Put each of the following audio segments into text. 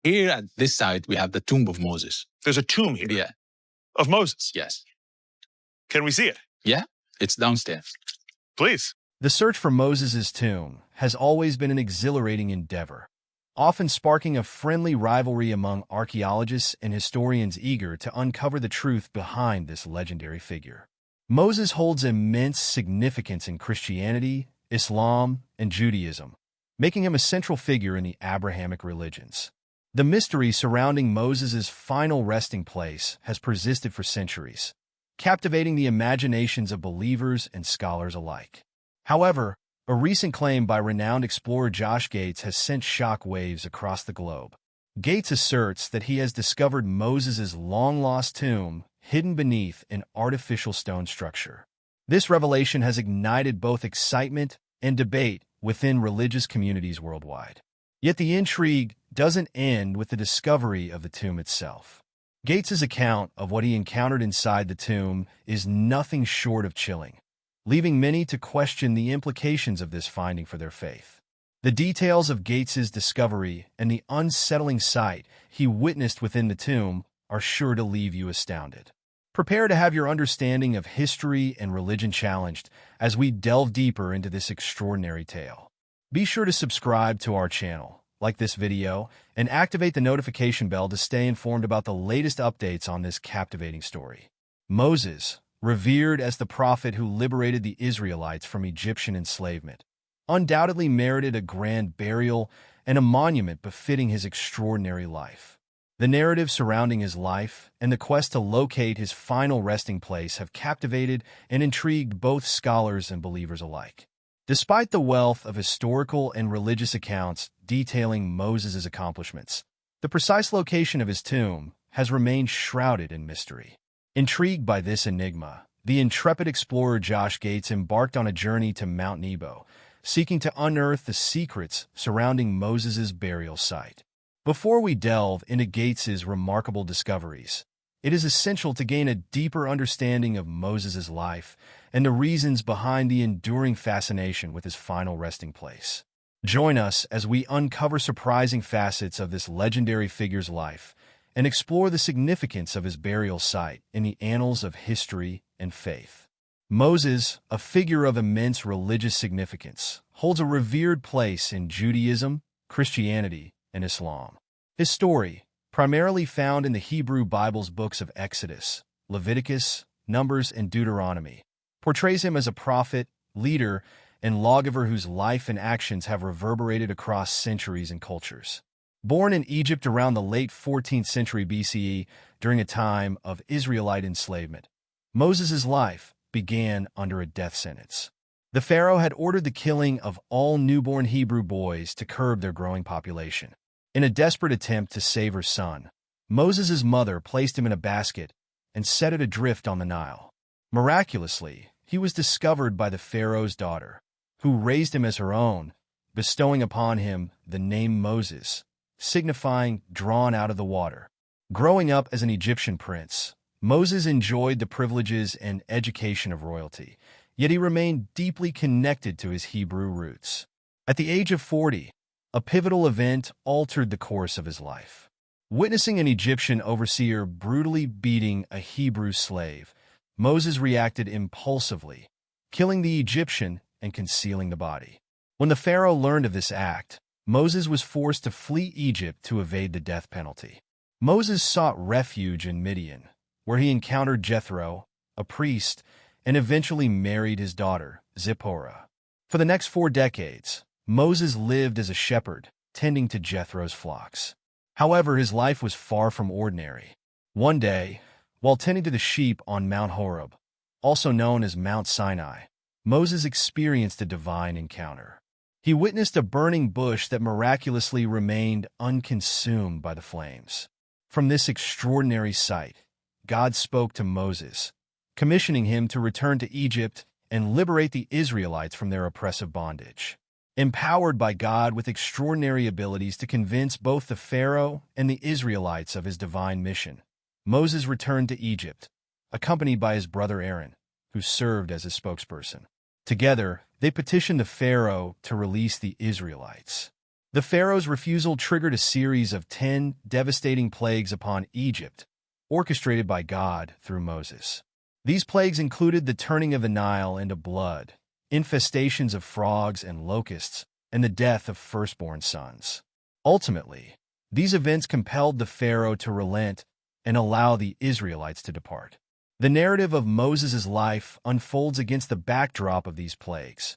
Here at this side, we have the tomb of Moses. There's a tomb here Yeah, of Moses. yes. Can we see it? Yeah, it's downstairs. Please. The search for Moses' tomb has always been an exhilarating endeavor, often sparking a friendly rivalry among archaeologists and historians eager to uncover the truth behind this legendary figure. Moses holds immense significance in Christianity, Islam, and Judaism, making him a central figure in the Abrahamic religions. The mystery surrounding Moses' final resting place has persisted for centuries, captivating the imaginations of believers and scholars alike. However, a recent claim by renowned explorer Josh Gates has sent shock waves across the globe. Gates asserts that he has discovered Moses' long-lost tomb hidden beneath an artificial stone structure. This revelation has ignited both excitement and debate within religious communities worldwide. Yet the intrigue doesn't end with the discovery of the tomb itself. Gates's account of what he encountered inside the tomb is nothing short of chilling, leaving many to question the implications of this finding for their faith. The details of Gates's discovery and the unsettling sight he witnessed within the tomb are sure to leave you astounded. Prepare to have your understanding of history and religion challenged as we delve deeper into this extraordinary tale. Be sure to subscribe to our channel, like this video, and activate the notification bell to stay informed about the latest updates on this captivating story. Moses, revered as the prophet who liberated the Israelites from Egyptian enslavement, undoubtedly merited a grand burial and a monument befitting his extraordinary life. The narrative surrounding his life and the quest to locate his final resting place have captivated and intrigued both scholars and believers alike. Despite the wealth of historical and religious accounts detailing Moses' accomplishments, the precise location of his tomb has remained shrouded in mystery. Intrigued by this enigma, the intrepid explorer Josh Gates embarked on a journey to Mount Nebo, seeking to unearth the secrets surrounding Moses' burial site. Before we delve into Gates's remarkable discoveries, it is essential to gain a deeper understanding of Moses' life and the reasons behind the enduring fascination with his final resting place. Join us as we uncover surprising facets of this legendary figure's life and explore the significance of his burial site in the annals of history and faith. Moses, a figure of immense religious significance, holds a revered place in Judaism, Christianity, and Islam. His story, primarily found in the Hebrew Bible's books of Exodus, Leviticus, Numbers, and Deuteronomy, portrays him as a prophet, leader, and lawgiver whose life and actions have reverberated across centuries and cultures. Born in Egypt around the late 14th century BCE during a time of Israelite enslavement, Moses' life began under a death sentence. The Pharaoh had ordered the killing of all newborn Hebrew boys to curb their growing population. In a desperate attempt to save her son, Moses' mother placed him in a basket and set it adrift on the Nile. Miraculously, he was discovered by the Pharaoh's daughter, who raised him as her own, bestowing upon him the name Moses, signifying drawn out of the water. Growing up as an Egyptian prince, Moses enjoyed the privileges and education of royalty, yet he remained deeply connected to his Hebrew roots. At the age of 40, a pivotal event altered the course of his life. Witnessing an Egyptian overseer brutally beating a Hebrew slave, Moses reacted impulsively, killing the Egyptian and concealing the body. When the Pharaoh learned of this act, Moses was forced to flee Egypt to evade the death penalty. Moses sought refuge in Midian, where he encountered Jethro, a priest, and eventually married his daughter, Zipporah. For the next 4 decades, Moses lived as a shepherd, tending to Jethro's flocks. However, his life was far from ordinary. One day, while tending to the sheep on Mount Horeb, also known as Mount Sinai, Moses experienced a divine encounter. He witnessed a burning bush that miraculously remained unconsumed by the flames. From this extraordinary sight, God spoke to Moses, commissioning him to return to Egypt and liberate the Israelites from their oppressive bondage. Empowered by God with extraordinary abilities to convince both the Pharaoh and the Israelites of his divine mission, Moses returned to Egypt, accompanied by his brother Aaron, who served as his spokesperson. Together, they petitioned the Pharaoh to release the Israelites. The pharaoh's refusal triggered a series of 10 devastating plagues upon Egypt, orchestrated by God through Moses. These plagues included the turning of the Nile into blood, infestations of frogs and locusts, and the death of firstborn sons. Ultimately, these events compelled the pharaoh to relent and allow the Israelites to depart. The narrative of Moses' life unfolds against the backdrop of these plagues,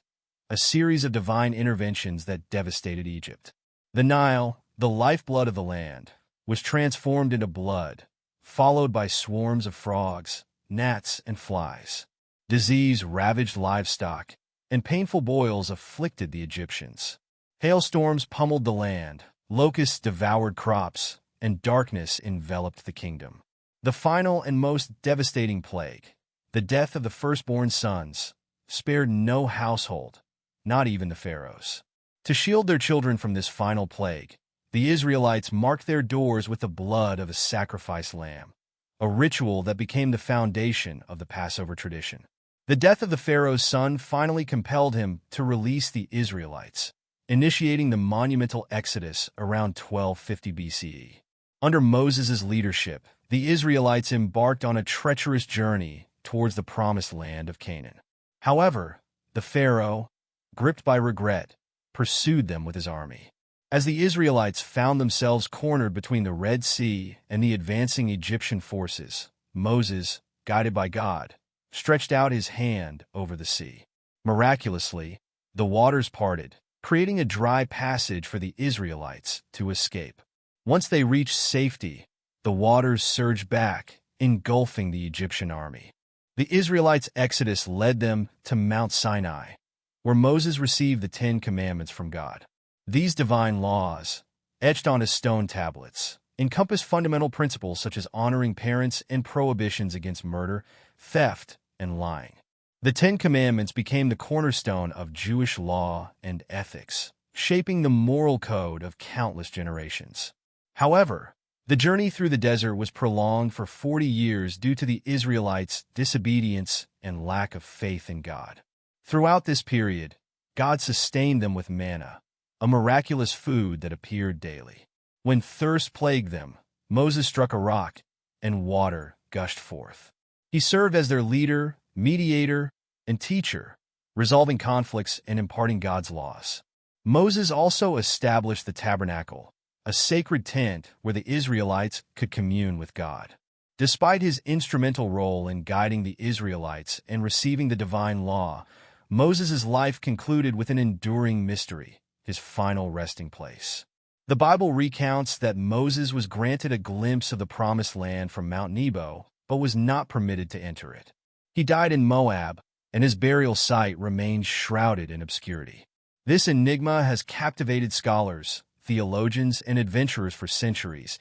a series of divine interventions that devastated Egypt. The Nile, the lifeblood of the land, was transformed into blood, followed by swarms of frogs, gnats, and flies. Disease ravaged livestock, and painful boils afflicted the Egyptians. Hailstorms pummeled the land, locusts devoured crops, and darkness enveloped the kingdom. The final and most devastating plague, the death of the firstborn sons, spared no household, not even the pharaohs. To shield their children from this final plague, the Israelites marked their doors with the blood of a sacrificed lamb, a ritual that became the foundation of the Passover tradition. The death of the pharaoh's son finally compelled him to release the Israelites, initiating the monumental Exodus around 1250 BCE. Under Moses' leadership, the Israelites embarked on a treacherous journey towards the promised land of Canaan. However, the pharaoh, gripped by regret, pursued them with his army. As the Israelites found themselves cornered between the Red Sea and the advancing Egyptian forces, Moses, guided by God, stretched out his hand over the sea. Miraculously, the waters parted, creating a dry passage for the Israelites to escape. Once they reached safety, the waters surged back, engulfing the Egyptian army. The Israelites' exodus led them to Mount Sinai, where Moses received the 10 Commandments from God. These divine laws, etched onto stone tablets, encompass fundamental principles such as honoring parents and prohibitions against murder, theft, and lying. The 10 Commandments became the cornerstone of Jewish law and ethics, shaping the moral code of countless generations. However, the journey through the desert was prolonged for 40 years due to the Israelites' disobedience and lack of faith in God. Throughout this period, God sustained them with manna, a miraculous food that appeared daily. When thirst plagued them, Moses struck a rock, and water gushed forth. He served as their leader, mediator, and teacher, resolving conflicts and imparting God's laws. Moses also established the tabernacle, a sacred tent where the Israelites could commune with God. Despite his instrumental role in guiding the Israelites and receiving the divine law, Moses' life concluded with an enduring mystery, his final resting place. The Bible recounts that Moses was granted a glimpse of the promised land from Mount Nebo, but was not permitted to enter it. He died in Moab, and his burial site remains shrouded in obscurity. This enigma has captivated scholars, theologians, and adventurers for centuries,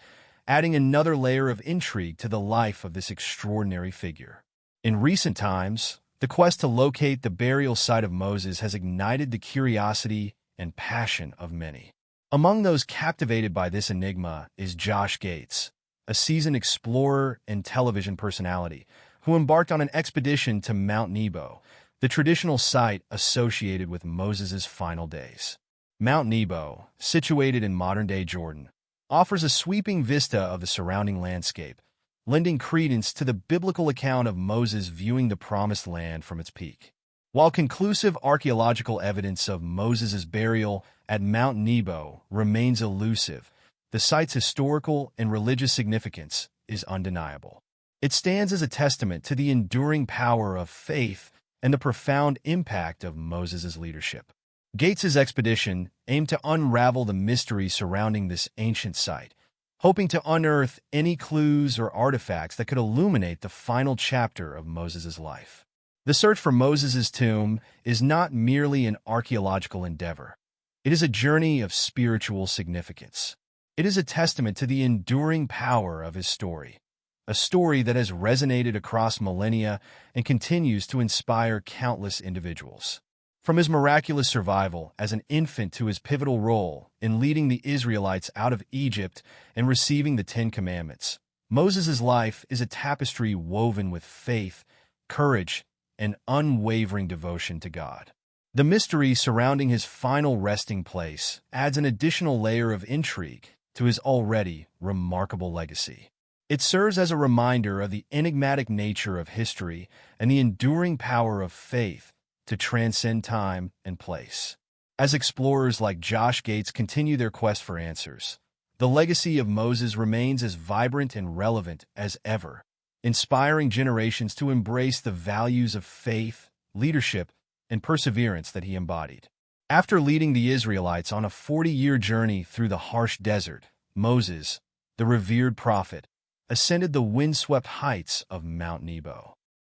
adding another layer of intrigue to the life of this extraordinary figure. In recent times, the quest to locate the burial site of Moses has ignited the curiosity and passion of many. Among those captivated by this enigma is Josh Gates, a seasoned explorer and television personality who embarked on an expedition to Mount Nebo, the traditional site associated with Moses' final days. Mount Nebo, situated in modern-day Jordan, offers a sweeping vista of the surrounding landscape, lending credence to the biblical account of Moses viewing the Promised Land from its peak. While conclusive archaeological evidence of Moses' burial at Mount Nebo remains elusive, the site's historical and religious significance is undeniable. It stands as a testament to the enduring power of faith and the profound impact of Moses' leadership. Gates's expedition aimed to unravel the mystery surrounding this ancient site, hoping to unearth any clues or artifacts that could illuminate the final chapter of Moses' life. The search for Moses' tomb is not merely an archaeological endeavor. It is a journey of spiritual significance. It is a testament to the enduring power of his story, a story that has resonated across millennia and continues to inspire countless individuals. From his miraculous survival as an infant to his pivotal role in leading the Israelites out of Egypt and receiving the 10 Commandments, Moses' life is a tapestry woven with faith, courage, and unwavering devotion to God. The mystery surrounding his final resting place adds an additional layer of intrigue to his already remarkable legacy. It serves as a reminder of the enigmatic nature of history and the enduring power of faith to transcend time and place. As explorers like Josh Gates continue their quest for answers, the legacy of Moses remains as vibrant and relevant as ever, inspiring generations to embrace the values of faith, leadership, and perseverance that he embodied. After leading the Israelites on a 40-year journey through the harsh desert, Moses, the revered prophet, ascended the windswept heights of Mount Nebo.